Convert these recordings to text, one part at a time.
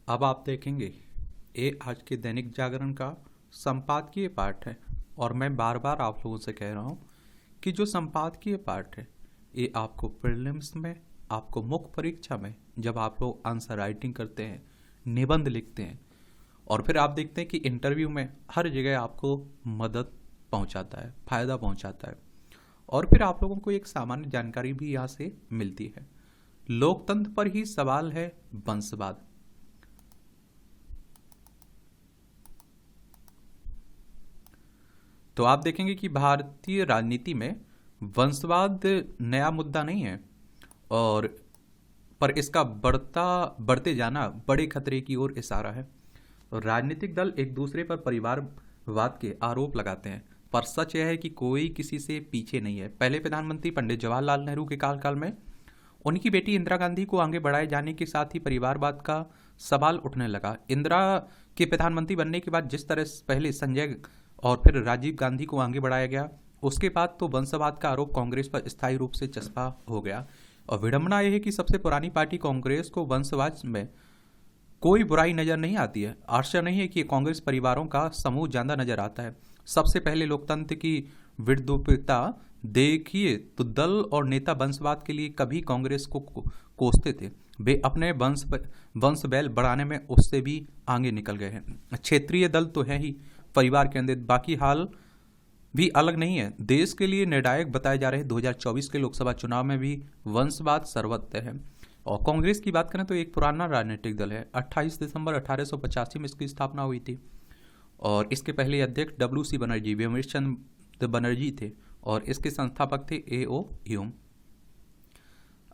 अब आप देखेंगे ये आज के दैनिक जागरण का संपादकीय पाठ है। और मैं बार बार आप लोगों से कह रहा हूँ कि जो संपादकीय पाठ है ये आपको प्रीलिम्स में, आपको मुख्य परीक्षा में जब आप लोग आंसर राइटिंग करते हैं, निबंध लिखते हैं और फिर आप देखते हैं कि इंटरव्यू में हर जगह आपको मदद पहुंचाता है, फायदा पहुंचाता है। और फिर आप लोगों को एक सामान्य जानकारी भी यहाँ से मिलती है। लोकतंत्र पर ही सवाल है वंशवाद। तो आप देखेंगे कि भारतीय राजनीति में वंशवाद नया मुद्दा नहीं है, और पर इसका बढ़ते जाना बड़े खतरे की ओर इशारा है। राजनीतिक दल एक दूसरे पर परिवारवाद के आरोप लगाते हैं, पर सच यह है कि कोई किसी से पीछे नहीं है। पहले प्रधानमंत्री पंडित जवाहरलाल नेहरू के कार्यकाल में उनकी बेटी इंदिरा गांधी को आगे बढ़ाए जाने के साथ ही परिवारवाद का सवाल उठने लगा। इंदिरा के प्रधानमंत्री बनने के बाद जिस तरह पहले संजय और फिर राजीव गांधी को आगे बढ़ाया गया, उसके बाद तो वंशवाद का आरोप कांग्रेस पर स्थायी रूप से चस्पा हो गया। और विडंबना यह है कि सबसे पुरानी पार्टी कांग्रेस को वंशवाद में कोई बुराई नजर नहीं आती है। आश्चर्य नहीं है कि कांग्रेस परिवारों का समूह ज्यादा नजर आता है। सबसे पहले लोकतंत्र की विद्रूपता देखिए तो दल और नेता वंशवाद के लिए कभी कांग्रेस को कोसते थे। वे अपने वंश बैल बढ़ाने में उससे भी आगे निकल गए हैं। क्षेत्रीय दल तो है ही परिवार केंद्रित, बाकी हाल भी अलग नहीं है। देश के लिए निर्णायक बताए जा रहे 2024 के लोकसभा चुनाव में भी वंशवाद सर्वत्र है। और कांग्रेस की बात करें तो एक पुराना राजनीतिक दल है। 28 दिसंबर 1885 में इसकी स्थापना हुई थी और इसके पहले अध्यक्ष WC बनर्जी, विमर्श चंद्र बनर्जी थे और इसके संस्थापक थे A.O. ह्यूम।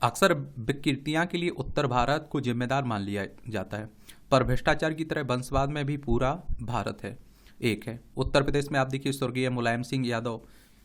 अक्सर विकृतियां के लिए उत्तर भारत को जिम्मेदार मान लिया जाता है, पर भ्रष्टाचार की तरह वंशवाद में भी पूरा भारत है, एक है। उत्तर प्रदेश में आप देखिए स्वर्गीय मुलायम सिंह यादव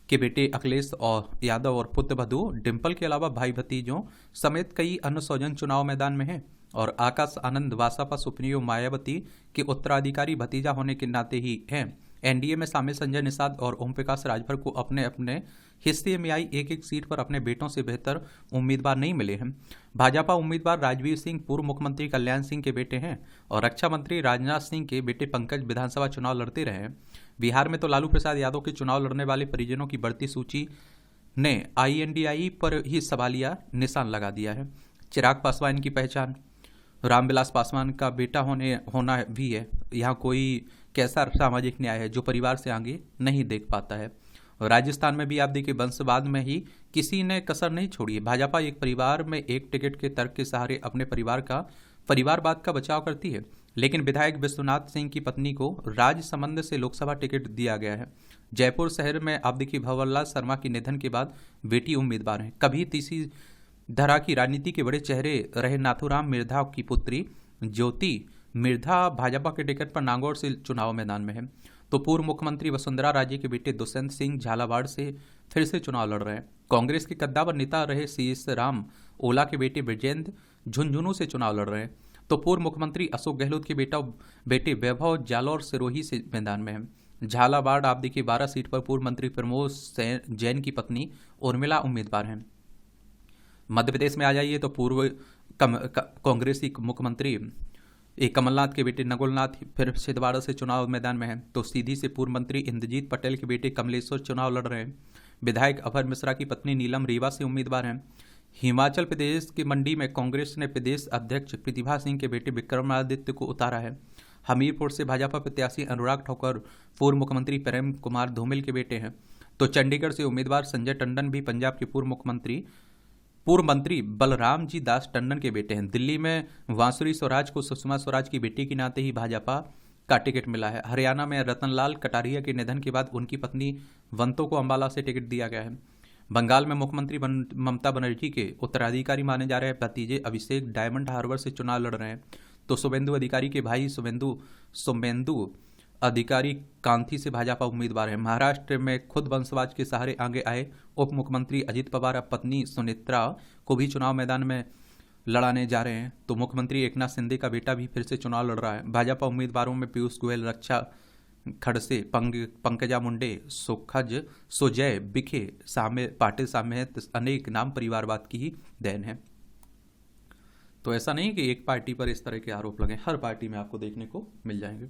के बेटे अखिलेश और यादव और पुत्र वधू डिम्पल के अलावा भाई भतीजों समेत कई अन्य स्वजन चुनाव मैदान में हैं। और आकाश आनंद वासापा सुप्रीमो मायावती के उत्तराधिकारी भतीजा होने के नाते ही हैं। एनडीए में शामिल संजय निषाद और ओम प्रकाश राजभर को अपने अपने हिस्से में आई एक एक सीट पर अपने बेटों से बेहतर उम्मीदवार नहीं मिले हैं। भाजपा उम्मीदवार राजवीर सिंह पूर्व मुख्यमंत्री कल्याण सिंह के बेटे हैं और रक्षा मंत्री राजनाथ सिंह के बेटे पंकज विधानसभा चुनाव लड़ते रहे हैं। बिहार में तो लालू प्रसाद यादव के चुनाव लड़ने वाले परिजनों की बढ़ती सूची ने INDI पर ही सवालिया निशान लगा दिया है। चिराग पासवान की पहचान रामविलास पासवान का बेटा होना भी है। यहाँ कोई कैसा सामाजिक न्याय है जो परिवार से आगे नहीं देख पाता है। राजस्थान में भी आप देखिए वंशवाद में ही किसी ने कसर नहीं छोड़ी है। भाजपा एक परिवार में एक टिकट के तर्क के सहारे अपने परिवारवाद का बचाव करती है, लेकिन विधायक विश्वनाथ सिंह की पत्नी को राजसमंद से लोकसभा टिकट दिया गया है। जयपुर शहर में आप देखिए भंवरलाल शर्मा के निधन के बाद बेटी उम्मीदवार है। कभी तीसरी धरा की राजनीति के बड़े चेहरे रहे नाथूराम मिर्धा की पुत्री ज्योति मिर्धा भाजपा के टिकट पर नागौर से चुनाव मैदान में है। तो पूर्व मुख्यमंत्री वसुंधरा राजे के बेटे दुष्यंत सिंह झालावाड़ से फिर से चुनाव लड़ रहे हैं। कांग्रेस के कद्दावर नेता रहे CS राम ओला के बेटे ब्रजेंद्र झुंझुनू से चुनाव लड़ रहे हैं। तो पूर्व मुख्यमंत्री अशोक गहलोत के बेटे वैभव जालौर सिरोही से मैदान में है। झालावाड़ आप देखिए 12 सीट पर पूर्व मंत्री प्रमोद जैन की पत्नी उर्मिला उम्मीदवार हैं। मध्य प्रदेश में आ जाइए तो पूर्व कांग्रेसी मुख्यमंत्री कमलनाथ के बेटे नकुलनाथ फिर छिंदवाड़ा से चुनाव मैदान में हैं। तो सीधी से पूर्व मंत्री इंद्रजीत पटेल के बेटे कमलेश्वर चुनाव लड़ रहे हैं। विधायक अभय मिश्रा की पत्नी नीलम रीवा से उम्मीदवार हैं। हिमाचल प्रदेश की मंडी में कांग्रेस ने प्रदेश अध्यक्ष प्रतिभा सिंह के बेटे विक्रमादित्य को उतारा है। हमीरपुर से भाजपा प्रत्याशी अनुराग ठाकुर पूर्व मुख्यमंत्री प्रेम कुमार धूमिल के बेटे हैं। तो चंडीगढ़ से उम्मीदवार संजय टंडन भी पंजाब के पूर्व मंत्री बलराम जी दास टंडन के बेटे हैं। दिल्ली में वांसुरी स्वराज को सुषमा स्वराज की बेटी के नाते ही भाजपा का टिकट मिला है। हरियाणा में रतनलाल कटारिया के निधन के बाद उनकी पत्नी वंतो को अंबाला से टिकट दिया गया है। बंगाल में मुख्यमंत्री ममता बनर्जी के उत्तराधिकारी माने जा रहे भतीजे अभिषेक डायमंड हार्बर से चुनाव लड़ रहे हैं। तो शुभेंदु अधिकारी के भाई शुभेंदु अधिकारी कांथी से भाजपा उम्मीदवार है। महाराष्ट्र में खुद वंशवाद के सहारे आगे आए उप मुख्यमंत्री अजित पवार अब पत्नी सुनेत्रा को भी चुनाव मैदान में लड़ाने जा रहे हैं। तो मुख्यमंत्री एकनाथ शिंदे का बेटा भी फिर से चुनाव लड़ रहा है। भाजपा उम्मीदवारों में पीयूष गोयल, रक्षा खड़से, पंकजा मुंडे, सुजय बिखे पाटिल समेत अनेक नाम परिवारवाद की ही देन है। तो ऐसा नहीं कि एक पार्टी पर इस तरह के आरोप लगे, हर पार्टी में आपको देखने को मिल जाएंगे।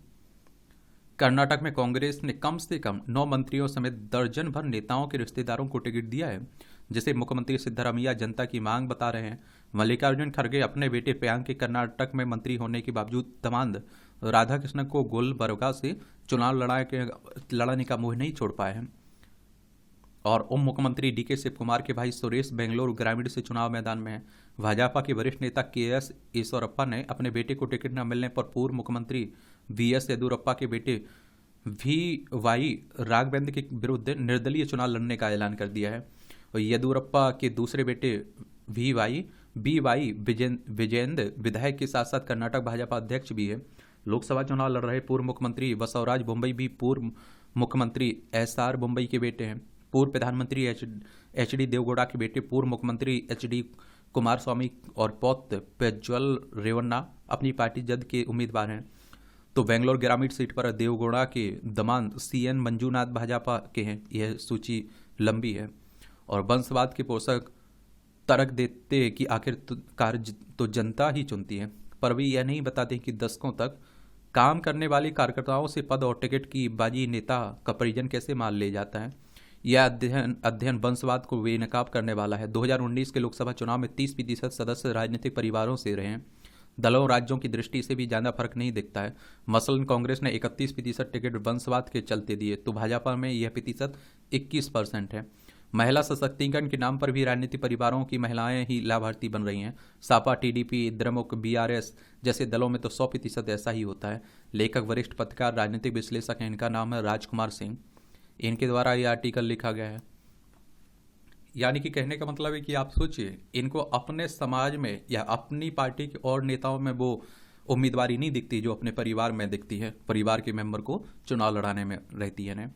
कर्नाटक में कांग्रेस ने कम से कम 9 मंत्रियों समेत दर्जन भर नेताओं के रिश्तेदारों को टिकट दिया है, जिसे मुख्यमंत्री सिद्धरामैया जनता की मांग बता रहे हैं। मल्लिकार्जुन खड़गे अपने बेटे प्रियांक के कर्नाटक में मंत्री होने के बावजूद दामाद राधाकृष्णन को गुलबर्गा से चुनाव लड़ाने का मोह नहीं छोड़ पाए हैं। और उप मुख्यमंत्री डीके शिव कुमार के भाई सुरेश बेंगलुरु ग्रामीण से चुनाव मैदान में हैं। भाजपा के वरिष्ठ नेता के.एस. ईश्वरप्पा ने अपने बेटे को टिकट न मिलने पर पूर्व मुख्यमंत्री वी.एस. येदियुरप्पा के बेटे वी.वाई. राघवेंद्र के विरुद्ध निर्दलीय चुनाव लड़ने का ऐलान कर दिया है। और येदियुरप्पा के दूसरे बेटे बी.वाई. विजयेंद्र विधायक के साथ साथ कर्नाटक भाजपा अध्यक्ष भी है। लोकसभा चुनाव लड़ रहे पूर्व मुख्यमंत्री बसवराज बोम्मई भी पूर्व मुख्यमंत्री एस.आर. बोम्मई के बेटे हैं। पूर्व प्रधानमंत्री एच.डी. देवगौड़ा के बेटे पूर्व मुख्यमंत्री एच.डी. कुमारस्वामी और पौत्र प्रज्वल रेवन्ना अपनी पार्टी जद के उम्मीदवार हैं। तो बेंगलोर ग्रामीण सीट पर देवगौड़ा के दामाद सी.एन. मंजूनाथ भाजपा के हैं। यह सूची लंबी है। और वंशवाद के पोषक तर्क देते कि आखिरकार तो जनता ही चुनती है, पर वे यह नहीं बताते कि दशकों तक काम करने वाले कार्यकर्ताओं से पद और टिकट की बाजी नेता का परिजन कैसे मान ले जाता है। यह अध्ययन वंशवाद को बेनकाब करने वाला है। 2019 के लोकसभा चुनाव में 30% सदस्य राजनीतिक परिवारों से रहे हैं। दलों राज्यों की दृष्टि से भी ज़्यादा फर्क नहीं दिखता है। मसलन कांग्रेस ने 31% टिकट वंशवाद के चलते दिए, तो भाजपा में यह प्रतिशत 21% है। महिला सशक्तिकरण के नाम पर भी राजनीतिक परिवारों की महिलाएं ही लाभार्थी बन रही हैं। सापा, टीडीपी, द्रमुक, बीआरएस जैसे दलों में तो 100% ऐसा ही होता है। लेखक, वरिष्ठ पत्रकार, राजनीतिक विश्लेषक हैं। इनका नाम है राजकुमार सिंह। इनके द्वारा ये आर्टिकल लिखा गया है। यानी कि कहने का मतलब है कि आप सोचिए, इनको अपने समाज में या अपनी पार्टी के और नेताओं में वो उम्मीदवारी नहीं दिखती जो अपने परिवार में दिखती है, परिवार के मेंबर को चुनाव लड़ाने में रहती है।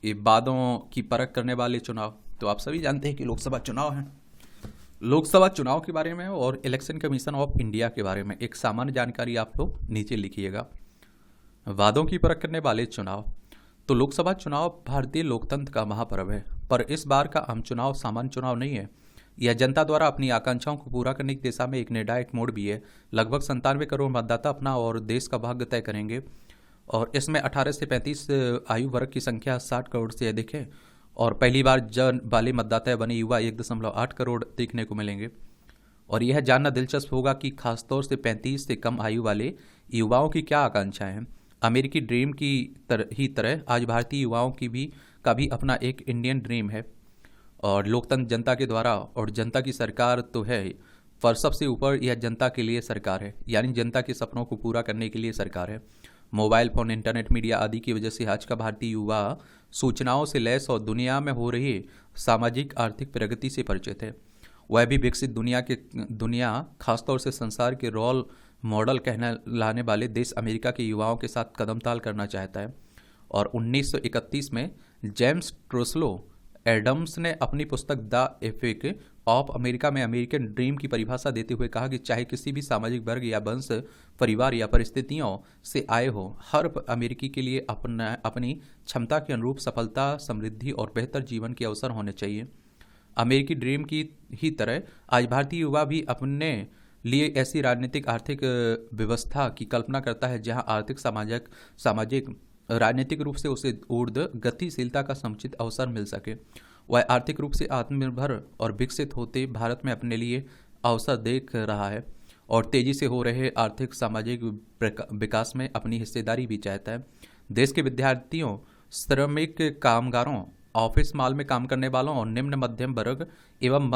ये वादों की परख करने वाले चुनाव, तो आप सभी जानते हैं कि लोकसभा चुनाव है। लोकसभा चुनाव के बारे में और इलेक्शन कमीशन ऑफ इंडिया के बारे में एक सामान्य जानकारी आप लोग नीचे लिखिएगा। वादों की परख करने वाले चुनाव, तो लोकसभा चुनाव भारतीय लोकतंत्र का महापर्व है, पर इस बार का आम चुनाव सामान्य चुनाव नहीं है। यह जनता द्वारा अपनी आकांक्षाओं को पूरा करने की दिशा में एक निर्णायक मोड़ भी है। लगभग 97 करोड़ मतदाता अपना और देश का भाग्य तय करेंगे, और इसमें 18 से 35 आयु वर्ग की संख्या 60 करोड़ से अधिक है। और पहली बार जन वाले मतदाता बने युवा 1.8 करोड़ देखने को मिलेंगे। और यह जानना दिलचस्प होगा कि खासतौर से 35 से कम आयु वाले युवाओं की क्या आकांक्षाएं हैं। अमेरिकी ड्रीम की तरह आज भारतीय युवाओं का भी अपना एक इंडियन ड्रीम है। और लोकतंत्र जनता के द्वारा, और जनता की सरकार तो है, पर सबसे ऊपर यह जनता के लिए सरकार है, यानी जनता के सपनों को पूरा करने के लिए सरकार है। मोबाइल फोन, इंटरनेट, मीडिया आदि की वजह से आज का भारतीय युवा सूचनाओं से लैस और दुनिया में हो रही सामाजिक आर्थिक प्रगति से परिचित है। वह भी विकसित दुनिया खासतौर से संसार के रोल मॉडल कहने लाने वाले देश अमेरिका के युवाओं के साथ कदमताल करना चाहता है। और 1931 में जेम्स ट्रूसलो एडम्स ने अपनी पुस्तक द एपिक ऑफ अमेरिका में अमेरिकन ड्रीम की परिभाषा देते हुए कहा कि चाहे किसी भी सामाजिक वर्ग या वंश, परिवार या परिस्थितियों से आए हो, हर अमेरिकी के लिए अपनी क्षमता के अनुरूप सफलता, समृद्धि और बेहतर जीवन के अवसर होने चाहिए। अमेरिकी ड्रीम की ही तरह आज भारतीय युवा भी अपने लिए ऐसी राजनीतिक आर्थिक व्यवस्था की कल्पना करता है जहां आर्थिक, सामाजिक राजनीतिक रूप से उसे ऊर्ध्व गतिशीलता का समुचित अवसर मिल सके। वह आर्थिक रूप से आत्मनिर्भर और विकसित होते भारत में अपने लिए अवसर देख रहा है और तेजी से हो रहे आर्थिक सामाजिक विकास में अपनी हिस्सेदारी भी चाहता है। देश के विद्यार्थियों, श्रमिक कामगारों, ऑफिस माल में काम करने वालों और निम्न मध्यम वर्ग एवं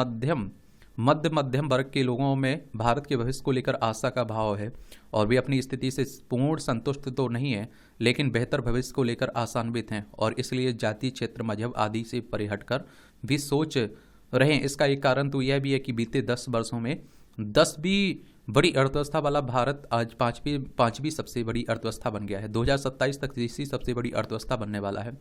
मध्यम वर्ग के लोगों में भारत के भविष्य को लेकर आशा का भाव है और वे अपनी स्थिति से पूर्ण संतुष्ट तो नहीं है, लेकिन बेहतर भविष्य को लेकर आशान्वित हैं और इसलिए जाति, क्षेत्र, मजहब आदि से परे हटकर भी सोच रहे हैं। इसका एक कारण तो यह भी है कि बीते 10 वर्षों में 10वीं बड़ी अर्थव्यवस्था वाला भारत आज पांचवी सबसे बड़ी अर्थव्यवस्था बन गया है। 2027 तक तीसरी सबसे बड़ी अर्थव्यवस्था बनने वाला है।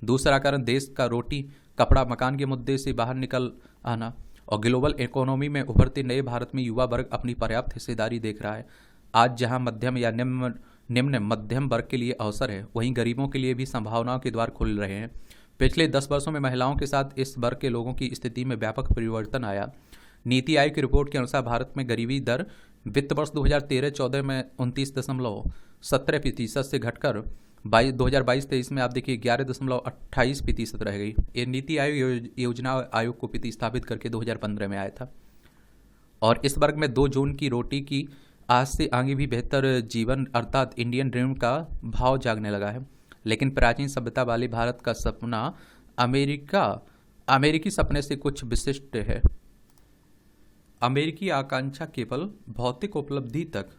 दूसरा कारण देश का रोटी, कपड़ा, मकान के मुद्दे से बाहर निकल आना और ग्लोबल इकोनॉमी में उभरते नए भारत में युवा वर्ग अपनी पर्याप्त हिस्सेदारी देख रहा है। आज जहां मध्यम या निम्न मध्यम वर्ग के लिए अवसर है, वहीं गरीबों के लिए भी संभावनाओं के द्वार खुल रहे हैं। पिछले 10 वर्षों में महिलाओं के साथ इस वर्ग के लोगों की स्थिति में व्यापक परिवर्तन आया। नीति आयोग की रिपोर्ट के अनुसार भारत में गरीबी दर वित्त वर्ष 2013-14 में 29.17% से घटकर 2022-23 में आप देखिए 11.28% रह गई। ये नीति आयोग योजना आयोग को प्रतिस्थापित करके 2015 में आया था। और इस वर्ग में 2 जून की रोटी की आज से आगे भी बेहतर जीवन अर्थात इंडियन ड्रीम का भाव जागने लगा है। लेकिन प्राचीन सभ्यता वाले भारत का सपना अमेरिकी सपने से कुछ विशिष्ट है। अमेरिकी आकांक्षा केवल भौतिक उपलब्धि तक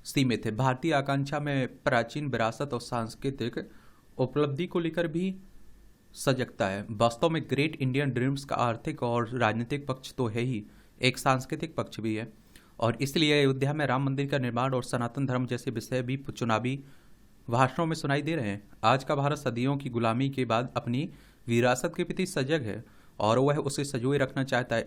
सीमित है। भारतीय आकांक्षा में प्राचीन विरासत और सांस्कृतिक उपलब्धि को लेकर भी सजगता है। वास्तव में ग्रेट इंडियन ड्रीम्स का आर्थिक और राजनीतिक पक्ष तो है ही, एक सांस्कृतिक पक्ष भी है। और इसलिए अयोध्या में राम मंदिर का निर्माण और सनातन धर्म जैसे विषय भी चुनावी भाषणों में सुनाई दे रहे हैं। आज का भारत सदियों की गुलामी के बाद अपनी विरासत के प्रति सजग है और वह उसे संजोए रखना चाहता है।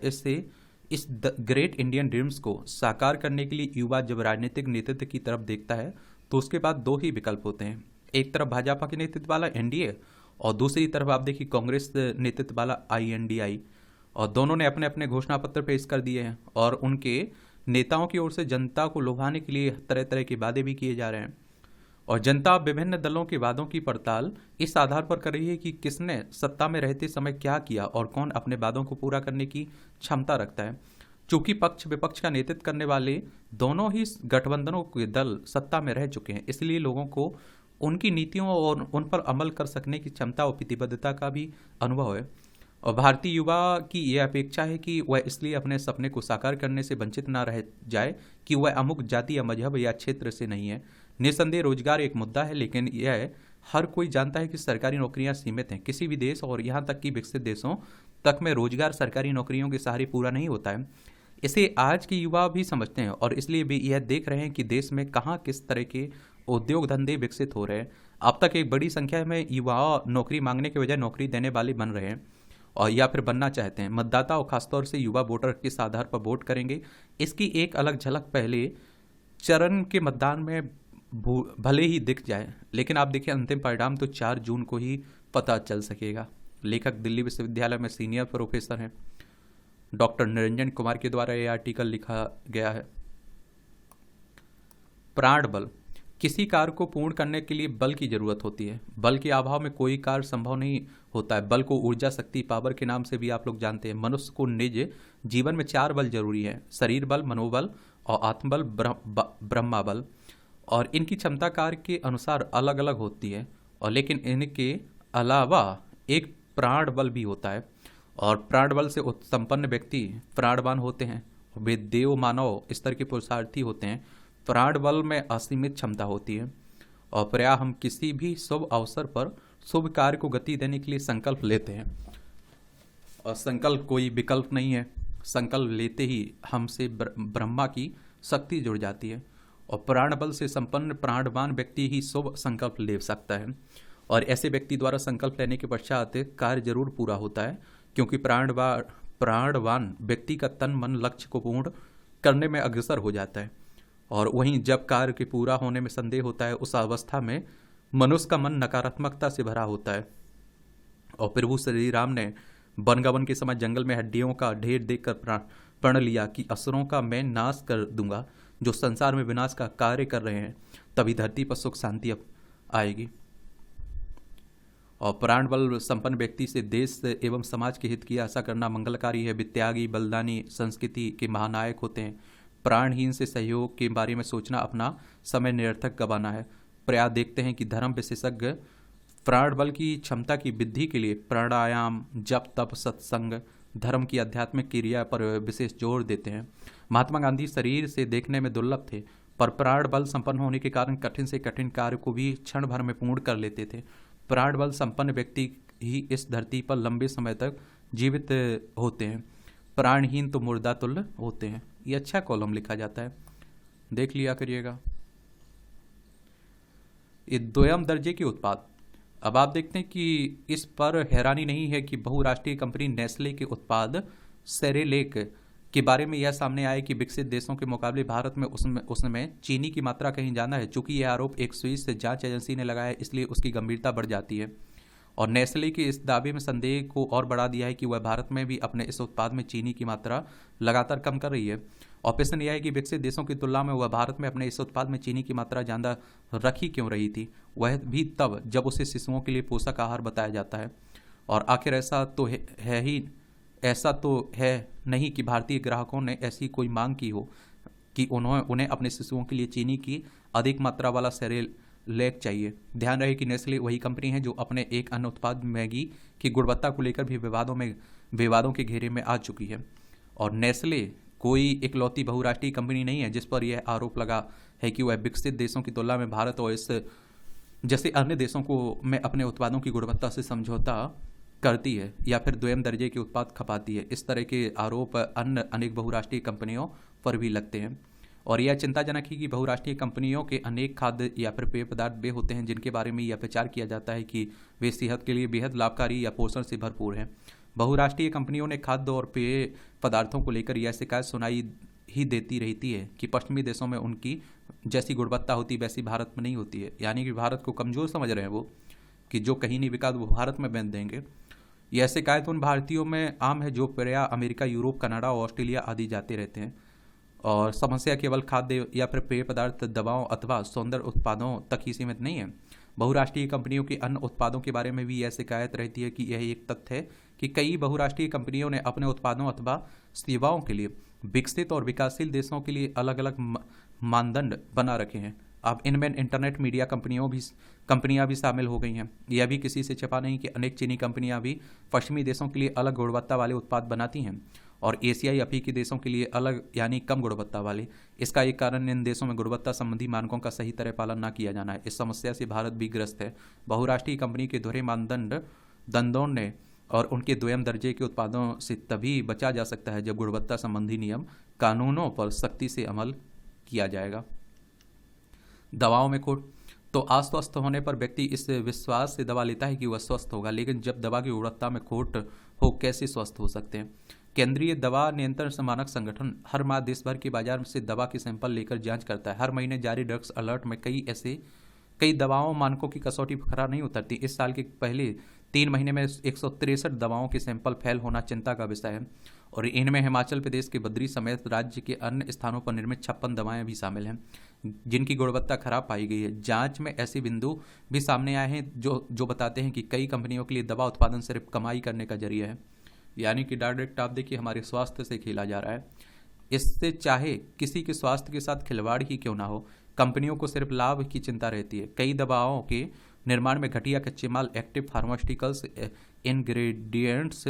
इस ग्रेट इंडियन ड्रीम्स को साकार करने के लिए युवा जब राजनीतिक नेतृत्व की तरफ देखता है तो उसके पास 2 ही विकल्प होते हैं। एक तरफ भाजपा के नेतृत्व वाला एनडीए और दूसरी तरफ आप देखिए कांग्रेस नेतृत्व वाला आईएनडीआई। और दोनों ने अपने अपने घोषणा पत्र पेश कर दिए हैं और उनके नेताओं की ओर से जनता को लुभाने के लिए तरह तरह के वादे भी किए जा रहे हैं। और जनता विभिन्न दलों के वादों की पड़ताल इस आधार पर कर रही है कि किसने सत्ता में रहते समय क्या किया और कौन अपने वादों को पूरा करने की क्षमता रखता है। चूंकि पक्ष विपक्ष का नेतृत्व करने वाले दोनों ही गठबंधनों के दल सत्ता में रह चुके हैं, इसलिए लोगों को उनकी नीतियों और उन पर अमल कर सकने की क्षमता और प्रतिबद्धता का भी अनुभव है। और भारतीय युवा की यह अपेक्षा है कि वह इसलिए अपने सपने को साकार करने से वंचित ना रह जाए कि वह अमुक जाति या मजहब या क्षेत्र से नहीं है। निस्संदेह रोजगार एक मुद्दा है, लेकिन यह हर कोई जानता है कि सरकारी नौकरियां सीमित हैं। किसी भी देश और यहाँ तक कि विकसित देशों तक में रोजगार सरकारी नौकरियों के सहारे पूरा नहीं होता है। इसे आज के युवा भी समझते हैं और इसलिए भी यह देख रहे हैं कि देश में कहाँ किस तरह के उद्योग धंधे विकसित हो रहे हैं। अब तक एक बड़ी संख्या में युवा नौकरी मांगने के बजाय नौकरी देने वाले बन रहे हैं और या फिर बनना चाहते हैं। मतदाता और खासतौर से युवा वोटर किस आधार पर वोट करेंगे, इसकी एक अलग झलक पहले चरण के मतदान में भले ही दिख जाए, लेकिन आप देखिए अंतिम परिणाम तो 4 जून को ही पता चल सकेगा। लेखक दिल्ली विश्वविद्यालय में सीनियर प्रोफेसर हैं डॉक्टर निरंजन कुमार के द्वारा यह आर्टिकल लिखा गया है। प्राण बल। किसी कार्य को पूर्ण करने के लिए बल की जरूरत होती है। बल के अभाव में कोई कार्य संभव नहीं होता है। बल को ऊर्जा शक्ति पावर के नाम से भी आप लोग जानते हैं। मनुष्य को निज जीवन में 4 बल जरूरी है: शरीर बल, मनोबल और आत्मबल, ब्रह्मा बल। और इनकी क्षमता कार्य के अनुसार अलग अलग होती है और लेकिन इनके अलावा एक प्राण बल भी होता है और प्राण बल से संपन्न व्यक्ति प्राणवान होते हैं। वे देव मानव स्तर के पुरुषार्थी होते हैं। प्राण बल में असीमित क्षमता होती है और प्रायः हम किसी भी शुभ अवसर पर शुभ कार्य को गति देने के लिए संकल्प लेते हैं और संकल्प कोई विकल्प नहीं है। संकल्प लेते ही हमसे ब्रह्मा की शक्ति जुड़ जाती है और प्राण बल से संपन्न प्राणवान व्यक्ति ही शुभ संकल्प ले सकता है और ऐसे व्यक्ति द्वारा संकल्प लेने के पश्चात कार्य जरूर पूरा होता है, क्योंकि प्राणवान व्यक्ति का तन मन लक्ष्य को पूर्ण करने में अग्रसर हो जाता है। और वहीं जब कार्य के पूरा होने में संदेह होता है, उस अवस्था में मनुष्य का मन नकारात्मकता से भरा होता है। और प्रभु श्री राम ने वनगमन के समय जंगल में हड्डियों का ढेर देखकर प्रण लिया कि असुरों का मैं नाश कर दूंगा जो संसार में विनाश का कार्य कर रहे हैं, तभी धरती पर सुख शांति आएगी। और प्राण बल संपन्न व्यक्ति से देश एवं समाज के हित की आशा करना मंगलकारी है। वित्यागी बलिदानी संस्कृति के महानायक होते हैं। प्राणहीन से सहयोग के बारे में सोचना अपना समय निरर्थक गंवाना है। प्राय देखते हैं कि धर्म विशेषज्ञ प्राण बल की क्षमता की वृद्धि के लिए प्राणायाम, जप, तप, सत्संग, धर्म की आध्यात्मिक क्रिया पर विशेष जोर देते हैं। महात्मा गांधी शरीर से देखने में दुर्लभ थे, पर प्राण बल संपन्न होने के कारण कठिन से कठिन कार्य को भी क्षण भर में पूर्ण कर लेते थे। प्राण बल संपन्न व्यक्ति ही इस धरती पर लंबे समय तक जीवित होते हैं। प्राणहीन तो मुर्दा तुल्य होते हैं। ये अच्छा कॉलम लिखा जाता है, देख लिया करिएगा। ये द्वयम दर्जे के उत्पाद। अब आप देखते हैं कि इस पर हैरानी नहीं है कि बहुराष्ट्रीय कंपनी नेस्ले के उत्पाद सेरेलेक के बारे में यह सामने आया कि विकसित देशों के मुकाबले भारत में उसमें चीनी की मात्रा कहीं ज़्यादा है। चूंकि यह आरोप एक स्विस जांच एजेंसी ने लगाया है, इसलिए उसकी गंभीरता बढ़ जाती है। और नेस्ले के इस दावे में संदेह को और बढ़ा दिया है कि वह भारत में भी अपने इस उत्पाद में चीनी की मात्रा लगातार कम कर रही है। और प्रश्न यह है कि विकसित देशों की तुलना में वह भारत में अपने इस उत्पाद में चीनी की मात्रा ज़्यादा रखी क्यों रही थी, वह भी तब जब उसे शिशुओं के लिए पोषक आहार बताया जाता है। और आखिर ऐसा तो है नहीं कि भारतीय ग्राहकों ने ऐसी कोई मांग की हो कि उन्हें अपने शिशुओं के लिए चीनी की अधिक मात्रा वाला सेरेलैक चाहिए। ध्यान रहे कि नेस्ले वही कंपनी है जो अपने एक अन्य उत्पाद मैगी की गुणवत्ता को लेकर भी विवादों के घेरे में आ चुकी है। और नेस्ले कोई इकलौती बहुराष्ट्रीय कंपनी नहीं है जिस पर यह आरोप लगा है कि वह विकसित देशों की तुलना में भारत और इस जैसे अन्य देशों को में अपने उत्पादों की गुणवत्ता से समझौता करती है या फिर द्वयम दर्जे के उत्पाद खपाती है। इस तरह के आरोप अन्य अनेक बहुराष्ट्रीय कंपनियों पर भी लगते हैं। और यह चिंताजनक है कि बहुराष्ट्रीय कंपनियों के अनेक खाद्य या फिर पेय पदार्थ वे होते हैं जिनके बारे में यह प्रचार किया जाता है कि वे सेहत के लिए बेहद लाभकारी या पोषण से भरपूर हैं। बहुराष्ट्रीय कंपनियों ने खाद्य और पेय पदार्थों को लेकर यह शिकायत सुनाई ही देती रहती है कि पश्चिमी देशों में उनकी जैसी गुणवत्ता होती वैसी भारत में नहीं होती है। यानी कि भारत को कमज़ोर समझ रहे हैं वो, कि जो कहीं नहीं बिका वो भारत में बेच देंगे। यह शिकायत उन भारतीयों में आम है जो प्रायः अमेरिका, यूरोप, कनाडा और ऑस्ट्रेलिया आदि जाते रहते हैं। और समस्या केवल खाद्य या फिर पेय पदार्थ, दवाओं अथवा सौंदर्य उत्पादों तक ही सीमित नहीं है। बहुराष्ट्रीय कंपनियों के अन्य उत्पादों के बारे में भी यह शिकायत रहती है कि यह एक तथ्य है कि कई बहुराष्ट्रीय कंपनियों ने अपने उत्पादों अथवा सेवाओं के लिए विकसित और विकासशील देशों के लिए अलग अलग मानदंड बना रखे हैं। अब इनमें इंटरनेट मीडिया कंपनियां भी शामिल हो गई हैं। यह भी किसी से छिपा नहीं कि अनेक चीनी कंपनियां भी पश्चिमी देशों के लिए अलग गुणवत्ता वाले उत्पाद बनाती हैं और एशियाई अफ्रीकी देशों के लिए अलग यानी कम गुणवत्ता वाले। इसका एक कारण इन देशों में गुणवत्ता संबंधी मानकों का सही तरह पालन न किया जाना है। इस समस्या से भारत भी ग्रस्त है। बहुराष्ट्रीय कंपनी के दोहरे दंडों ने और उनके द्वयम दर्जे के उत्पादों से तभी बचा जा सकता है जब गुणवत्ता संबंधी नियम कानूनों पर सख्ती से अमल किया जाएगा। दवाओं में खोट। तो अस्वस्थ होने पर व्यक्ति इस विश्वास से दवा लेता है कि वह स्वस्थ होगा, लेकिन जब दवा की गुणवत्ता में खोट हो कैसे स्वस्थ हो सकते हैं। केंद्रीय दवा नियंत्रण मानक संगठन हर माह देश भर के बाजार से दवा के सैंपल लेकर जांच करता है। हर महीने जारी ड्रग्स अलर्ट में कई दवाओं मानकों की कसौटी खरा नहीं उतरती। इस साल के पहले 3 महीने में 163 दवाओं के सैंपल फेल होना चिंता का विषय है और इनमें हिमाचल प्रदेश के बद्री समेत राज्य के अन्य स्थानों पर निर्मित 56 दवाएं भी शामिल हैं जिनकी गुणवत्ता खराब पाई गई है। जांच में ऐसे बिंदु भी सामने आए हैं जो बताते हैं कि कई कंपनियों के लिए दवा उत्पादन सिर्फ कमाई करने का जरिया है। यानी कि डायरेक्ट आप देखिए हमारे स्वास्थ्य से खेला जा रहा है। इससे चाहे किसी के स्वास्थ्य के साथ खिलवाड़ ही क्यों ना हो, कंपनियों को सिर्फ लाभ की चिंता रहती है। कई दवाओं के निर्माण में घटिया कच्चे माल, एक्टिव फार्मास्यूटिकल्स इंग्रेडिएंट्स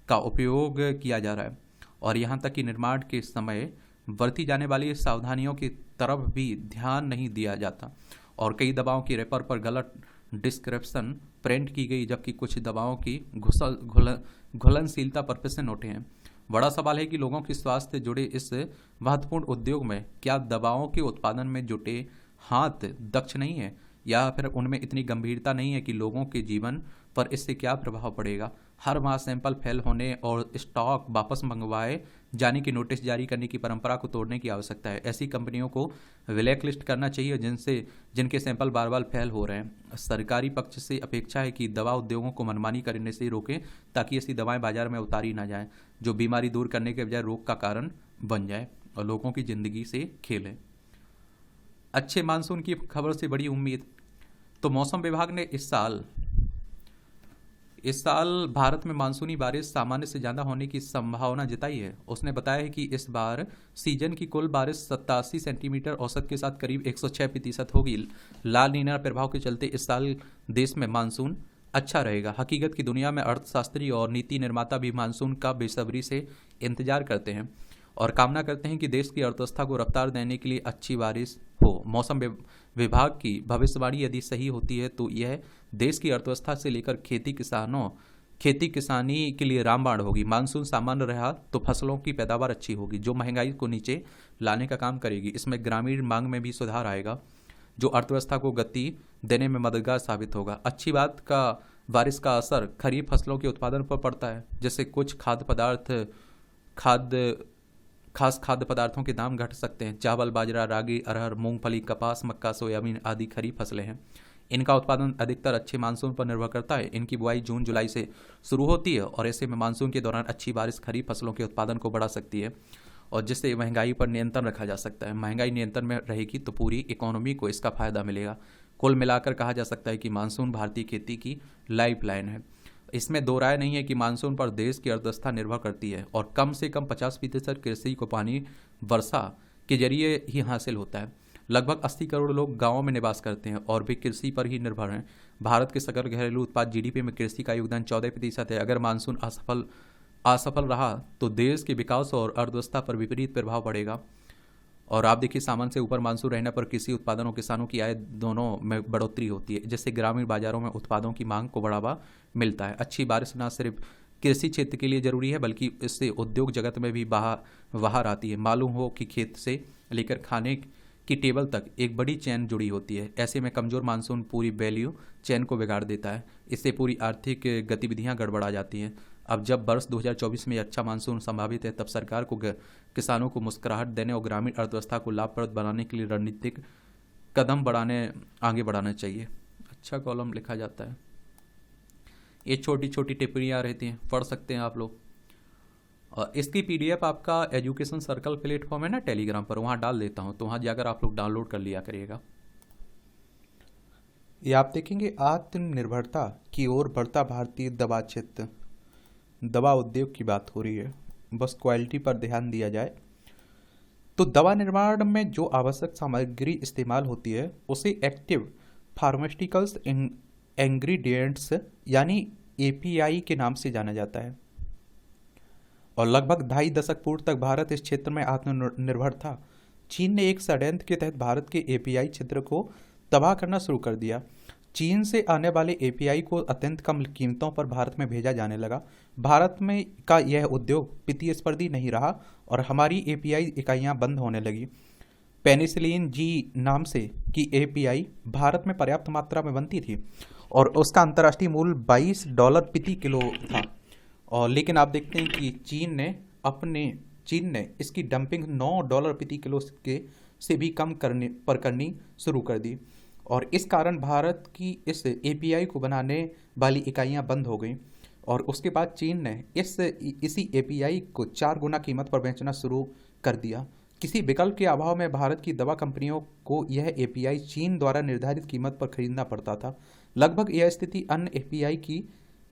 का उपयोग किया जा रहा है और यहाँ तक कि निर्माण के समय बरती जाने वाली सावधानियों की तरफ भी ध्यान नहीं दिया जाता और कई दवाओं की रैपर पर गलत डिस्क्रिप्शन प्रिंट की गई जबकि कुछ दवाओं की घुलनशीलता पर प्रश्न उठे हैं। बड़ा सवाल है कि लोगों के स्वास्थ्य से जुड़े इस महत्वपूर्ण उद्योग में क्या दवाओं के उत्पादन में जुटे हाथ दक्ष नहीं है या फिर उनमें इतनी गंभीरता नहीं है कि लोगों के जीवन पर इससे क्या प्रभाव पड़ेगा। हर माह सैंपल फेल होने और स्टॉक वापस मंगवाए जाने की नोटिस जारी करने की परंपरा को तोड़ने की आवश्यकता है। ऐसी कंपनियों को ब्लैक लिस्ट करना चाहिए जिनके सैंपल बार बार फेल हो रहे हैं। सरकारी पक्ष से अपेक्षा है कि दवा उद्योगों को मनमानी करने से रोकें ताकि ऐसी दवाएं बाजार में उतारी ना जाएं जो बीमारी दूर करने के बजाय रोग का कारण बन जाए और लोगों की जिंदगी से खेलें। अच्छे मानसून की खबर से बड़ी उम्मीद। तो मौसम विभाग ने इस साल भारत में मानसूनी बारिश सामान्य से ज़्यादा होने की संभावना जताई है। उसने बताया है कि इस बार सीजन की कुल बारिश 87 सेंटीमीटर औसत के साथ करीब 106% होगी। लाल नीना प्रभाव के चलते इस साल देश में मानसून अच्छा रहेगा। हकीकत की दुनिया में अर्थशास्त्री और नीति निर्माता भी मानसून का बेसब्री से इंतजार करते हैं और कामना करते हैं कि देश की अर्थव्यवस्था को रफ्तार देने के लिए अच्छी बारिश हो। मौसम विभाग की भविष्यवाणी यदि सही होती है तो यह देश की अर्थव्यवस्था से लेकर खेती किसानी के लिए रामबाण होगी। मानसून सामान्य रहा तो फसलों की पैदावार अच्छी होगी जो महंगाई को नीचे लाने का काम करेगी। इसमें ग्रामीण मांग में भी सुधार आएगा जो अर्थव्यवस्था को गति देने में मददगार साबित होगा। अच्छी बात का बारिश का असर खरीफ फसलों के उत्पादन पर पड़ता है, जैसे कुछ खास खाद्य पदार्थों के दाम घट सकते हैं। चावल, बाजरा, रागी, अरहर, मूंगफली, कपास, मक्का, सोयाबीन आदि खरीफ फसलें हैं। इनका उत्पादन अधिकतर अच्छे मानसून पर निर्भर करता है। इनकी बुआई जून जुलाई से शुरू होती है और ऐसे में मानसून के दौरान अच्छी बारिश खरीफ फसलों के उत्पादन को बढ़ा सकती है और जिससे महंगाई पर नियंत्रण रखा जा सकता है। महंगाई नियंत्रण में रहेगी तो पूरी इकोनॉमी को इसका फायदा मिलेगा। कुल मिलाकर कहा जा सकता है कि मानसून भारतीय खेती की लाइफ लाइन है। इसमें दो राय नहीं है कि मानसून पर देश की अर्थव्यवस्था निर्भर करती है और कम से कम 50% कृषि को पानी वर्षा के जरिए ही हासिल होता है। लगभग 80 करोड़ लोग गांवों में निवास करते हैं और भी कृषि पर ही निर्भर हैं। भारत के सकल घरेलू उत्पाद जीडीपी में कृषि का योगदान 14% है। अगर मानसून असफल रहा तो देश के विकास और अर्थव्यवस्था पर विपरीत प्रभाव पड़ेगा। और आप देखिए, सामान्य से ऊपर मानसून रहने पर कृषि उत्पादन और किसानों की आय दोनों में बढ़ोतरी होती है, जिससे ग्रामीण बाजारों में उत्पादों की मांग को बढ़ावा मिलता है। अच्छी बारिश न सिर्फ कृषि क्षेत्र के लिए जरूरी है बल्कि इससे उद्योग जगत में भी बहार आती है। मालूम हो कि खेत से लेकर खाने की टेबल तक एक बड़ी चेन जुड़ी होती है। ऐसे में कमजोर मानसून पूरी वैल्यू चेन को बिगाड़ देता है। इससे पूरी आर्थिक गतिविधियां गड़बड़ा जाती हैं। अब जब वर्ष 2024 में अच्छा मानसून संभावित है, तब सरकार को किसानों को मुस्कुराहट देने और ग्रामीण अर्थव्यवस्था को लाभप्रद बनाने के लिए रणनीतिक कदम आगे बढ़ाना चाहिए। अच्छा कॉलम लिखा जाता है। ये छोटी छोटी टिप्पणियाँ रहती हैं, पढ़ सकते हैं आप लोग। और इसकी पीडीएफ आपका एजुकेशन सर्कल प्लेटफॉर्म है ना टेलीग्राम पर, वहाँ डाल देता हूँ, तो वहाँ जाकर आप लोग डाउनलोड कर लिया करिएगा। ये आप देखेंगे आत्मनिर्भरता की ओर बढ़ता भारतीय दवा क्षेत्र, दवा उद्योग की बात हो रही है। बस क्वालिटी पर ध्यान दिया जाए तो दवा निर्माण में जो आवश्यक सामग्री इस्तेमाल होती है उसे एक्टिव फार्मास्यूटिकल्स इंग्रेडिएंट्स यानी एपीआई के नाम से जाना जाता है। और लगभग 2.5 दशक पूर्व तक भारत इस क्षेत्र में आत्मनिर्भर था। चीन ने एक षड्यंत्र के तहत भारत के एपीआई क्षेत्र को तबाह करना शुरू कर दिया। चीन से आने वाले एपीआई को अत्यंत कम कीमतों पर भारत में भेजा जाने लगा। भारत में का यह उद्योग प्रतिस्पर्धी नहीं रहा और हमारी एपीआई इकाइयां बंद होने लगी। पेनिसिलिन जी नाम से की एपीआई भारत में पर्याप्त मात्रा में बनती थी और उसका अंतर्राष्ट्रीय मूल्य $22 प्रति किलो था। और लेकिन आप देखते हैं कि चीन ने इसकी डंपिंग $9 प्रति किलो से भी कम करनी शुरू कर दी और इस कारण भारत की इस एपीआई को बनाने वाली इकाइयां बंद हो गईं। और उसके बाद चीन ने इसी एपीआई को 4 गुना कीमत पर बेचना शुरू कर दिया। किसी विकल्प के अभाव में भारत की दवा कंपनियों को यह एपीआई चीन द्वारा निर्धारित कीमत पर खरीदना पड़ता था। लगभग यह स्थिति अन्य एपीआई की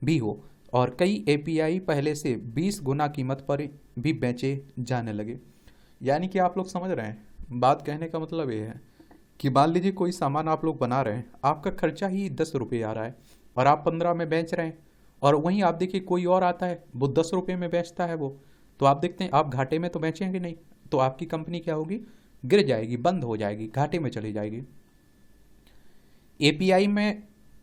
भी हो और कई एपीआई पहले से 20 गुना कीमत पर भी बेचे जाने लगे। यानी कि आप लोग समझ रहे हैं, बात कहने का मतलब ये है कि मान लीजिए कोई सामान आप लोग बना रहे हैं, आपका खर्चा ही 10 रुपये आ रहा है और आप 15 में बेच रहे हैं, और वहीं आप देखिए कोई और आता है वो 10 रुपये में बेचता है वो, तो आप देखते हैं आप घाटे में तो बेचेंगे नहीं, तो आपकी कंपनी क्या होगी, गिर जाएगी, बंद हो जाएगी, घाटे में चली जाएगी।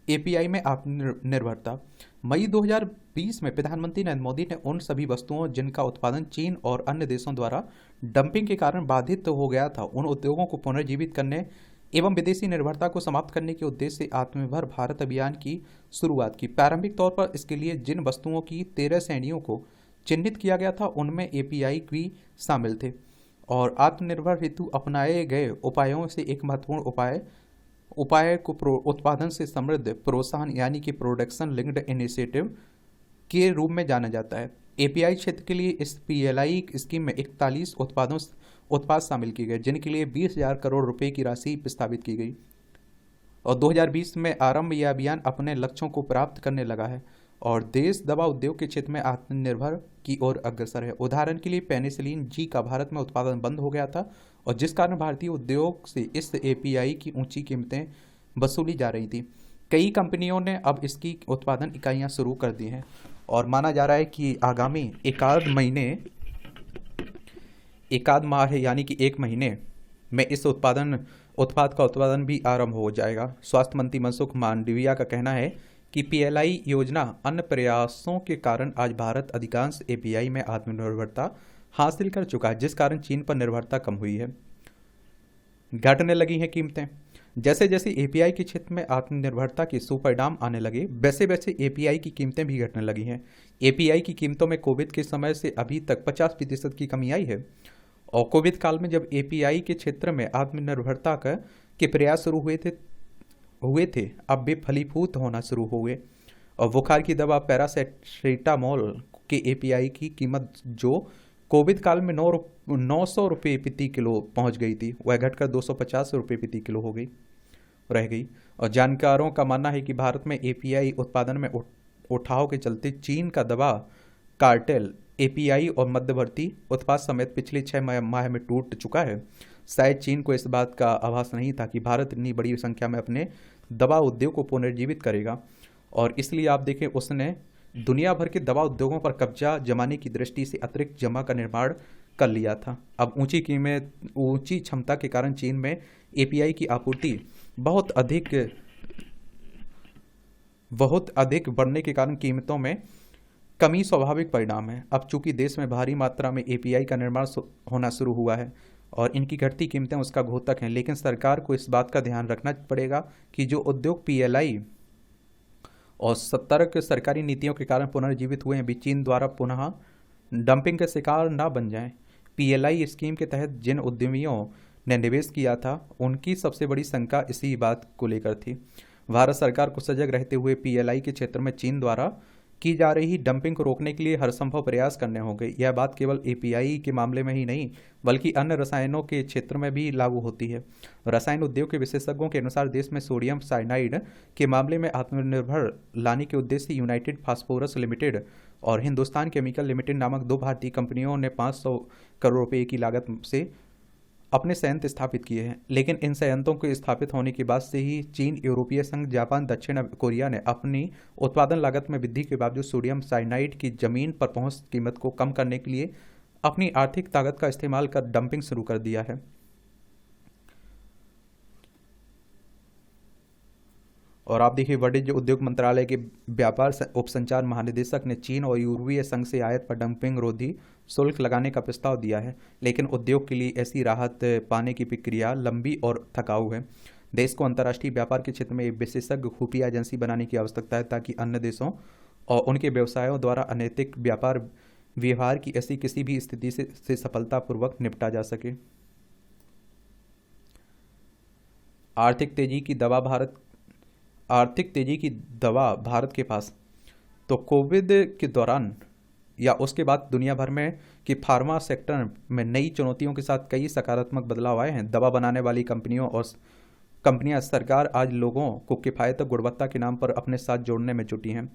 एपीआई में आत्मनिर्भरता। मई 2020 में प्रधानमंत्री नरेंद्र मोदी ने उन सभी वस्तुओं जिनका उत्पादन चीन और अन्य देशों द्वारा डंपिंग के कारण बाधित हो गया था, उन उद्योगों को पुनर्जीवित करने एवं विदेशी निर्भरता को समाप्त करने के उद्देश्य से आत्मनिर्भर भारत अभियान की शुरुआत की। प्रारंभिक तौर पर इसके लिए जिन वस्तुओं की 13 श्रेणियों को चिन्हित किया गया था उनमें एपीआई भी शामिल थे और आत्मनिर्भर हेतु अपनाए गए उपायों से एक महत्वपूर्ण उपाय को उत्पादन से समृद्ध प्रोत्साहन यानी कि प्रोडक्शन लिंक्ड इनिशिएटिव के रूप में जाना जाता है। एपीआई क्षेत्र के लिए इस पीएलआई स्कीम में 41 उत्पाद शामिल किए गए जिनके लिए 20,000 करोड़ रुपए की राशि प्रस्तावित की गई और 2020 में आरंभ यह अभियान अपने लक्ष्यों को प्राप्त करने लगा है और देश दवा उद्योग के क्षेत्र में आत्मनिर्भर की ओर अग्रसर है। उदाहरण के लिए पेनिसिलिन जी का भारत में उत्पादन बंद हो गया था और जिस कारण भारतीय उद्योग से इस एपीआई की ऊंची कीमतें वसूली जा रही थी। कई कंपनियों ने अब इसकी उत्पादन इकाइयां शुरू कर दी हैं और माना जा रहा है कि आगामी एकाध माह यानी कि 1 महीने में इस उत्पाद का उत्पादन भी आरंभ हो जाएगा। स्वास्थ्य मंत्री मनसुख मांडविया का कहना है कि पीएलआई योजना अन्य प्रयासों के कारण आज भारत अधिकांश एपीआई में आत्मनिर्भरता हासिल कर चुका है, जिस कारण चीन पर निर्भरता कम हुई है, घटने लगी हैं कीमतें। जैसे जैसे एपीआई के क्षेत्र में आत्मनिर्भरता के सुपरिणाम आने लगे वैसे वैसे एपीआई की कीमतें भी घटने लगी हैं। एपीआई की कीमतों में कोविड के समय से अभी तक 50% की कमी आई है और कोविड काल में जब एपीआई के क्षेत्र में आत्मनिर्भरता के प्रयास शुरू हुए थे हुए थे अब वे फलीभूत होना शुरू हुए। और बुखार की दवा पैरासेटामोल के एपीआई की कीमत जो कोविड काल में 900 रुपये प्रति किलो पहुंच गई थी, वह घटकर 250 रुपये प्रति किलो हो गई रह गई। और जानकारों का मानना है कि भारत में एपीआई उत्पादन में उठाव के चलते चीन का दवा कार्टेल एपीआई और मध्यवर्ती उत्पाद समेत पिछले 6 माह में टूट चुका है। शायद चीन को इस बात का आभास नहीं था कि भारत इतनी बड़ी संख्या में अपने दवा उद्योग को पुनर्जीवित करेगा, और इसलिए आप देखें उसने दुनिया भर के दवा उद्योगों पर कब्जा जमाने की दृष्टि से अतिरिक्त जमा का निर्माण कर लिया था। अब ऊंची कीमत ऊंची क्षमता के कारण चीन में एपीआई की आपूर्ति बहुत अधिक बढ़ने के कारण कीमतों में कमी स्वाभाविक परिणाम है। अब चूंकि देश में भारी मात्रा में एपीआई का निर्माण होना शुरू हुआ है और इनकी घटती कीमतें उसका घोतक हैं, लेकिन सरकार को इस बात का ध्यान रखना पड़ेगा कि जो उद्योग पीएलआई और सतर्क सरकारी नीतियों के कारण पुनर्जीवित हुए हैं भी चीन द्वारा पुनः डंपिंग के शिकार न बन जाएं। पीएलआई स्कीम के तहत जिन उद्यमियों ने निवेश किया था उनकी सबसे बड़ी शंका इसी बात को लेकर थी। भारत सरकार को सजग रहते हुए पीएलआई के क्षेत्र में चीन द्वारा की जा रही डंपिंग को रोकने के लिए हर संभव प्रयास करने होंगे। यह बात केवल एपीआई के मामले में ही नहीं बल्कि अन्य रसायनों के क्षेत्र में भी लागू होती है। रसायन उद्योग के विशेषज्ञों के अनुसार देश में सोडियम साइनाइड के मामले में आत्मनिर्भर लाने के उद्देश्य से यूनाइटेड फास्फोरस लिमिटेड और हिंदुस्तान केमिकल लिमिटेड नामक 2 भारतीय कंपनियों ने 500 करोड़ रुपए की लागत से अपने संयंत्र स्थापित किए हैं। लेकिन इन संयंत्रों के स्थापित होने के बाद से ही चीन, यूरोपीय संघ, जापान, दक्षिण कोरिया ने अपनी उत्पादन लागत में वृद्धि के बावजूद सोडियम साइनाइड की जमीन पर पहुंच कीमत को कम करने के लिए अपनी आर्थिक ताकत का इस्तेमाल कर डंपिंग शुरू कर दिया है। और आप देखिए वाणिज्य उद्योग मंत्रालय के व्यापार उपसंचार महानिदेशक ने चीन और यूरोपीय संघ से आयात पर डंपिंग रोधी शुल्क लगाने का प्रस्ताव दिया है, लेकिन उद्योग के लिए ऐसी राहत पाने की प्रक्रिया लंबी और थकाऊ है। देश को अंतर्राष्ट्रीय व्यापार के क्षेत्र में एक विशेषज्ञ खुफिया एजेंसी बनाने की आवश्यकता है ताकि अन्य देशों और उनके व्यवसायों द्वारा अनैतिक व्यापार व्यवहार की ऐसी किसी भी स्थिति से सफलतापूर्वक निपटा जा सके। आर्थिक तेजी की दवा भारत के पास। तो कोविड के दौरान या उसके बाद दुनिया भर में कि फार्मा सेक्टर में नई चुनौतियों के साथ कई सकारात्मक बदलाव आए हैं। दवा बनाने वाली कंपनियां सरकार आज लोगों को किफ़ायत गुणवत्ता के नाम पर अपने साथ जोड़ने में जुटी हैं,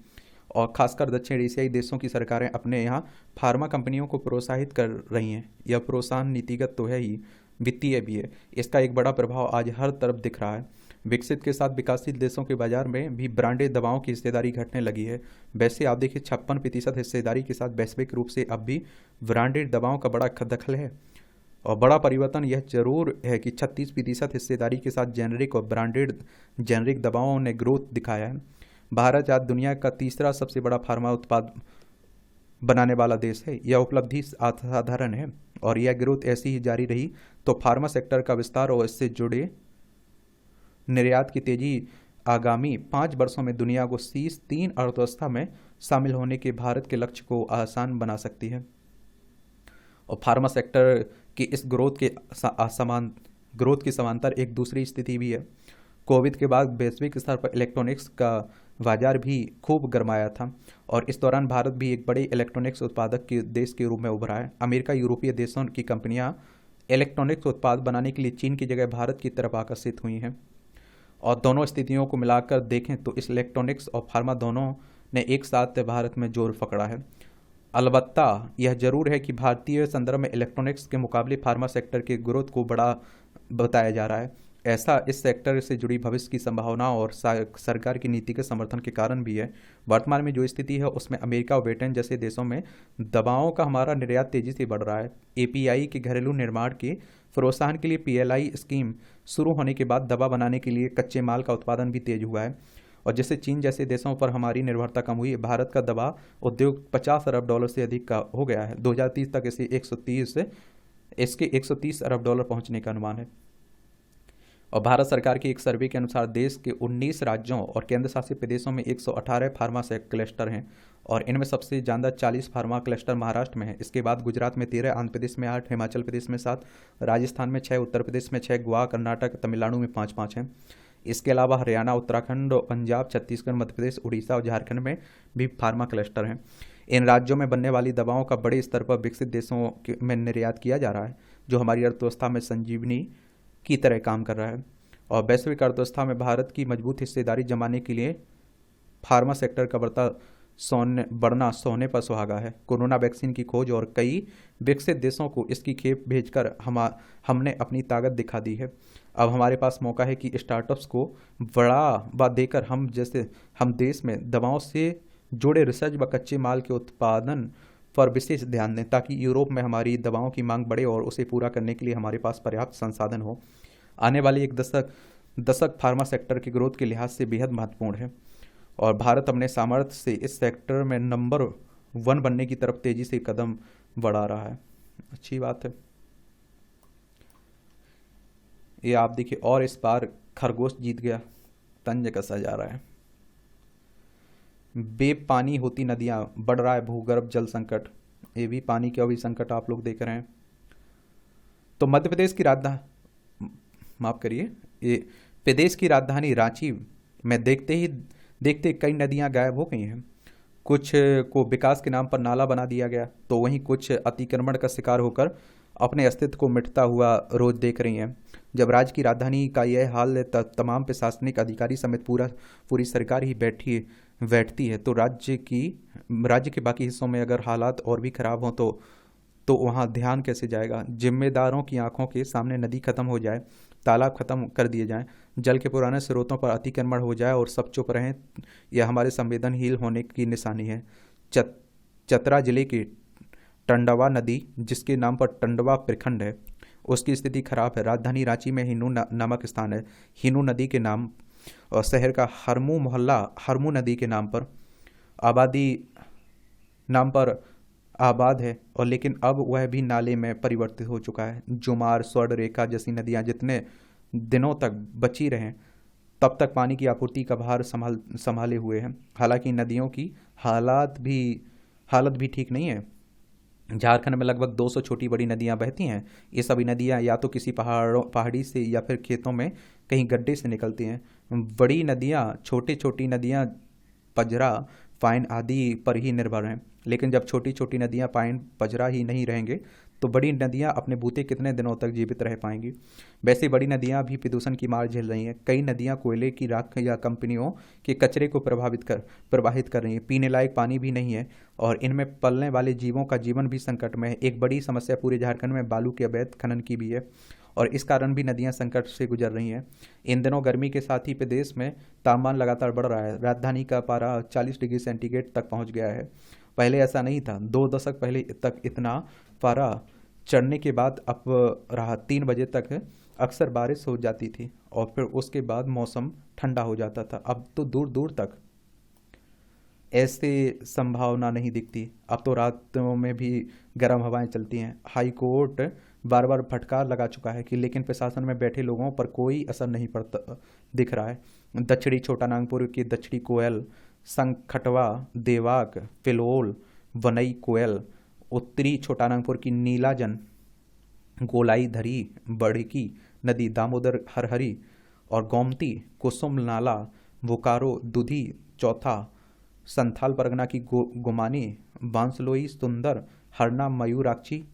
और खासकर दक्षिण एशियाई देशों की सरकारें अपने यहाँ फार्मा कंपनियों को प्रोत्साहित कर रही हैं। यह प्रोत्साहन नीतिगत तो है ही, वित्तीय भी है। इसका एक बड़ा प्रभाव आज हर तरफ दिख रहा है। विकसित के साथ विकासशील देशों के बाजार में भी ब्रांडेड दवाओं की हिस्सेदारी घटने लगी है। वैसे आप देखिए 56% हिस्सेदारी के साथ वैश्विक रूप से अब भी ब्रांडेड दवाओं का बड़ा दखल है। और बड़ा परिवर्तन यह जरूर है कि 36% हिस्सेदारी के साथ जेनरिक और ब्रांडेड जेनरिक दवाओं ने ग्रोथ दिखाया है। भारत आज दुनिया का तीसरा सबसे बड़ा फार्मा उत्पाद बनाने वाला देश है। यह उपलब्धि असाधारण है और यह ग्रोथ ऐसी ही जारी रही तो फार्मा सेक्टर का विस्तार और इससे जुड़े निर्यात की तेजी आगामी 5 वर्षों में दुनिया को शीर्ष 3 अर्थव्यवस्था में शामिल होने के भारत के लक्ष्य को आसान बना सकती है। और फार्मा सेक्टर की इस ग्रोथ के समांतर एक दूसरी स्थिति भी है। कोविड के बाद वैश्विक स्तर पर इलेक्ट्रॉनिक्स का बाजार भी खूब गरमाया था और इस दौरान भारत भी एक बड़े इलेक्ट्रॉनिक्स उत्पादक के देश के रूप में उभरा है। अमेरिका, यूरोपीय देशों की कंपनियां इलेक्ट्रॉनिक्स उत्पाद बनाने के लिए चीन की जगह भारत की तरफ आकर्षित हुई हैं। और दोनों स्थितियों को मिलाकर देखें तो इस इलेक्ट्रॉनिक्स और फार्मा दोनों ने एक साथ भारत में जोर पकड़ा है। अलबत्ता यह जरूर है कि भारतीय संदर्भ में इलेक्ट्रॉनिक्स के मुकाबले फार्मा सेक्टर के ग्रोथ को बड़ा बताया जा रहा है। ऐसा इस सेक्टर से जुड़ी भविष्य की संभावना और सरकार की नीति के समर्थन के कारण भी है। वर्तमान में जो स्थिति है उसमें अमेरिका और ब्रिटेन जैसे देशों में दवाओं का हमारा निर्यात तेजी से बढ़ रहा है। एपीआई के घरेलू निर्माण के प्रोत्साहन के लिए पीएलआई स्कीम शुरू होने के बाद दवा बनाने के लिए कच्चे माल का उत्पादन भी तेज हुआ है और जिससे चीन जैसे देशों पर हमारी निर्भरता कम हुई। भारत का दवा उद्योग $50 अरब से अधिक का हो गया है। 2030 तक इसके 130 अरब डॉलर पहुंचने का अनुमान है। और भारत सरकार के एक सर्वे के अनुसार देश के 19 राज्यों और केंद्र शासित प्रदेशों में 118 फार्मा क्लस्टर हैं और इनमें सबसे ज़्यादा 40 फार्मा क्लस्टर महाराष्ट्र में है। इसके बाद गुजरात में 13, आंध्र प्रदेश में 8, हिमाचल प्रदेश में 7, राजस्थान में 6, उत्तर प्रदेश में 6, गोवा, कर्नाटक, तमिलनाडु में 5 हैं। इसके अलावा हरियाणा, उत्तराखंड, पंजाब, छत्तीसगढ़, मध्य प्रदेश, उड़ीसा और झारखंड में भी फार्मा क्लस्टर हैं। इन राज्यों में बनने वाली दवाओं का बड़े स्तर पर विकसित देशों में निर्यात किया जा रहा है, जो हमारी अर्थव्यवस्था में संजीवनी की तरह काम कर रहा है। और वैश्विक अर्थव्यवस्था में भारत की मजबूत हिस्सेदारी जमाने के लिए फार्मा सेक्टर का बढ़ना सोने पर सुहागा है। कोरोना वैक्सीन की खोज और कई विकसित देशों को इसकी खेप भेजकर हमने अपनी ताकत दिखा दी है। अब हमारे पास मौका है कि स्टार्टअप्स को बढ़ावा देकर हम देश में दवाओं से जुड़े रिसर्च व कच्चे माल के उत्पादन पर विशेष ध्यान दें, ताकि यूरोप में हमारी दवाओं की मांग बढ़े और उसे पूरा करने के लिए हमारे पास पर्याप्त संसाधन हो। आने वाली एक दशक फार्मा सेक्टर की ग्रोथ के लिहाज से बेहद महत्वपूर्ण है और भारत अपने सामर्थ्य से इस सेक्टर में नंबर 1 बनने की तरफ तेजी से कदम बढ़ा रहा है। अच्छी बात है। ये आप देखिए, और इस बार खरगोश जीत गया, तंज कसा जा रहा है। बेपानी होती नदियां, बढ़ रहा है भूगर्भ जल संकट। ये भी पानी का भी संकट आप लोग देख रहे हैं। तो मध्य प्रदेश की राजधानी, माफ करिए, ये प्रदेश की राजधानी रांची में देखते कई नदियां गायब हो गई हैं। कुछ को विकास के नाम पर नाला बना दिया गया, तो वहीं कुछ अतिक्रमण का शिकार होकर अपने अस्तित्व को मिटता हुआ रोज देख रही हैं। जब राज्य की राजधानी का यह हाल है, तमाम प्रशासनिक अधिकारी समेत पूरी सरकार ही बैठती है, तो राज्य के बाकी हिस्सों में अगर हालात और भी खराब हों तो वहाँ ध्यान कैसे जाएगा। जिम्मेदारों की आंखों के सामने नदी खत्म हो जाए, तालाब खत्म कर दिए जाएं, जल के पुराने स्रोतों पर अतिक्रमण हो जाए और सब चुप रहें, यह हमारे संवेदनहीन होने की निशानी है। चतरा जिले की टंडवा नदी, जिसके नाम पर टंडवा प्रखंड है, उसकी स्थिति खराब है। राजधानी रांची में हिन्नू नामक स्थान है। हिन्नू नदी के नाम और शहर का हरमू मोहल्ला हरमू नदी के नाम पर आबाद है, और लेकिन अब वह भी नाले में परिवर्तित हो चुका है। जुमार, स्वर्ण रेखा जैसी नदियां जितने दिनों तक बची रहें, तब तक पानी की आपूर्ति का भार संभाले हुए हैं। हालांकि नदियों की हालत भी ठीक नहीं है। झारखंड में लगभग 200 छोटी बड़ी नदियां बहती हैं। ये सभी नदियां या तो किसी पहाड़ी से या फिर खेतों में कहीं गड्ढे से निकलती हैं। बड़ी नदियां, छोटी नदियां पजरा, पाइन आदि पर ही निर्भर हैं। लेकिन जब छोटी छोटी नदियां पाइन पजरा ही नहीं रहेंगे, तो बड़ी नदियां अपने बूते कितने दिनों तक जीवित रह पाएंगी। वैसे बड़ी नदियां भी प्रदूषण की मार झेल रही हैं। कई नदियां कोयले की राख या कंपनियों के कचरे को प्रवाहित कर रही हैं। पीने लायक पानी भी नहीं है और इनमें पलने वाले जीवों का जीवन भी संकट में है। एक बड़ी समस्या पूरे झारखंड में बालू के अवैध खनन की भी है और इस कारण भी नदियां संकट से गुजर रही हैं। इन दिनों गर्मी के साथ ही प्रदेश में तापमान लगातार बढ़ रहा है। राजधानी का पारा 40 डिग्री सेंटीग्रेड तक पहुंच गया है। पहले ऐसा नहीं था। 2 दशक पहले तक इतना पारा चढ़ने के बाद अब रहा 3 बजे तक अक्सर बारिश हो जाती थी और फिर उसके बाद मौसम ठंडा हो जाता था। अब तो दूर दूर तक ऐसे संभावना नहीं दिखती। अब तो रातों में भी गर्म हवाएं चलती हैं। हाई कोर्ट बार बार फटकार लगा चुका है कि लेकिन प्रशासन में बैठे लोगों पर कोई असर नहीं पड़ता दिख रहा है। दक्षिणी छोटा नागपुर की दक्षिणी कोयल, संखटवा, देवाक, पिलोल, वनई कोयल, उत्तरी छोटा नागपुर की नीलाजन, गोलाई धरी, बड़की नदी, दामोदर, हरहरी और गोमती, कुसुम नाला, बोकारो, दुधी, चौथा, संथाल परगना की गुमानी, बांसलोई, सुंदर, हरना, मयूराक्षी,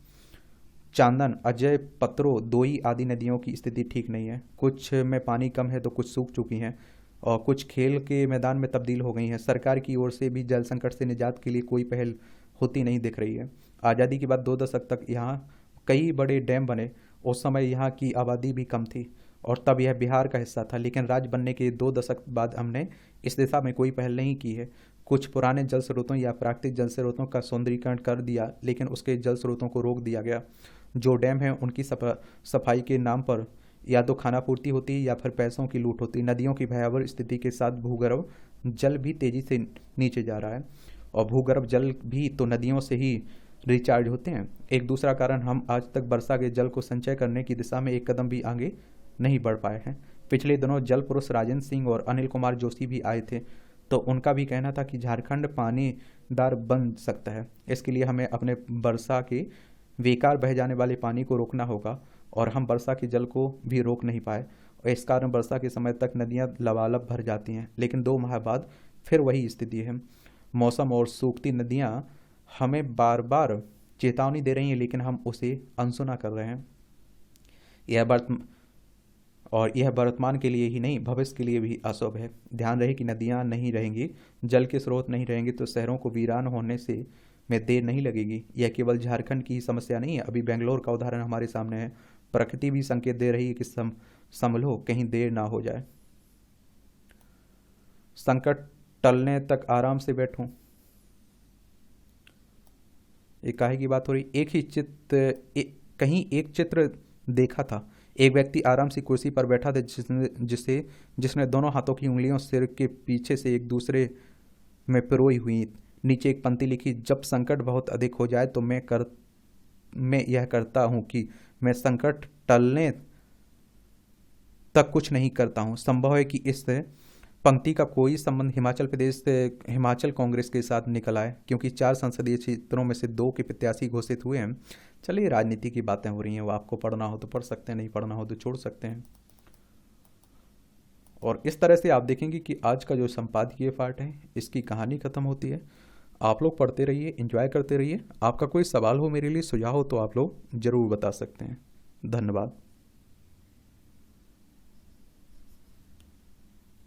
चांदन, अजय पत्रो, दोई आदि नदियों की स्थिति ठीक नहीं है। कुछ में पानी कम है तो कुछ सूख चुकी हैं और कुछ खेल के मैदान में तब्दील हो गई हैं। सरकार की ओर से भी जल संकट से निजात के लिए कोई पहल होती नहीं दिख रही है। आज़ादी के बाद 2 दशक तक यहाँ कई बड़े डैम बने। उस समय यहाँ की आबादी भी कम थी और तब यह बिहार का हिस्सा था, लेकिन राज्य बनने के 2 दशक बाद हमने इस दिशा में कोई पहल नहीं की है। कुछ पुराने जल स्रोतों या प्राकृतिक जल स्रोतों का सौंदर्यीकरण कर दिया, लेकिन उसके जल स्रोतों को रोक दिया गया। जो डैम है उनकी सफाई के नाम पर या तो खानापूर्ति होती है या फिर पैसों की लूट होती है। नदियों की भयावह स्थिति के साथ भूगर्भ जल भी तेजी से नीचे जा रहा है और भूगर्भ जल भी तो नदियों से ही रिचार्ज होते हैं। एक दूसरा कारण, हम आज तक वर्षा के जल को संचय करने की दिशा में एक कदम भी आगे नहीं बढ़ पाए हैं। पिछले दिनों जल पुरुष राजेंद्र सिंह और अनिल कुमार जोशी भी आए थे, तो उनका भी कहना था कि झारखंड पानीदार बन सकता है। इसके लिए हमें अपने वर्षा के बेकार बह जाने वाले पानी को रोकना होगा और हम वर्षा के जल को भी रोक नहीं पाए और इस कारण वर्षा के समय तक नदियां लबालब भर जाती हैं, लेकिन 2 माह बाद फिर वही स्थिति है। मौसम और सूखती नदियां हमें बार बार चेतावनी दे रही हैं, लेकिन हम उसे अनसुना कर रहे हैं। यह यह वर्तमान के लिए ही नहीं, भविष्य के लिए भी अशुभ है। ध्यान रहे कि नदियां नहीं रहेंगी, जल के स्रोत नहीं रहेंगे तो शहरों को वीरान होने से में देर नहीं लगेगी। यह केवल झारखंड की ही समस्या नहीं है, अभी बेंगलोर का उदाहरण हमारे सामने है। प्रकृति भी संकेत दे रही है कि संभलो, कहीं देर ना हो जाए। संकट टलने तक आराम से बैठूं। एक काहे की बात हो रही, कहीं एक चित्र देखा था। एक व्यक्ति आराम से कुर्सी पर बैठा था, जिसने दोनों हाथों की उंगलियों सिर के पीछे से एक दूसरे में पिरोई हुई। नीचे एक पंक्ति लिखी, जब संकट बहुत अधिक हो जाए तो मैं यह करता हूँ कि मैं संकट टलने तक कुछ नहीं करता हूँ। संभव है कि इस पंक्ति का कोई संबंध हिमाचल कांग्रेस के साथ निकल आए, क्योंकि 4 संसदीय क्षेत्रों में से 2 के प्रत्याशी घोषित हुए हैं। चलिए, राजनीति की बातें हो रही हैं, वो आपको पढ़ना हो तो पढ़ सकते हैं, नहीं पढ़ना हो तो छोड़ सकते हैं। और इस तरह से आप देखेंगे कि आज का जो संपादकीय पाठ है, इसकी कहानी खत्म होती है। आप लोग पढ़ते रहिए, एंजॉय करते रहिए। आपका कोई सवाल हो, मेरे लिए सुझाव हो, तो आप लोग ज़रूर बता सकते हैं। धन्यवाद।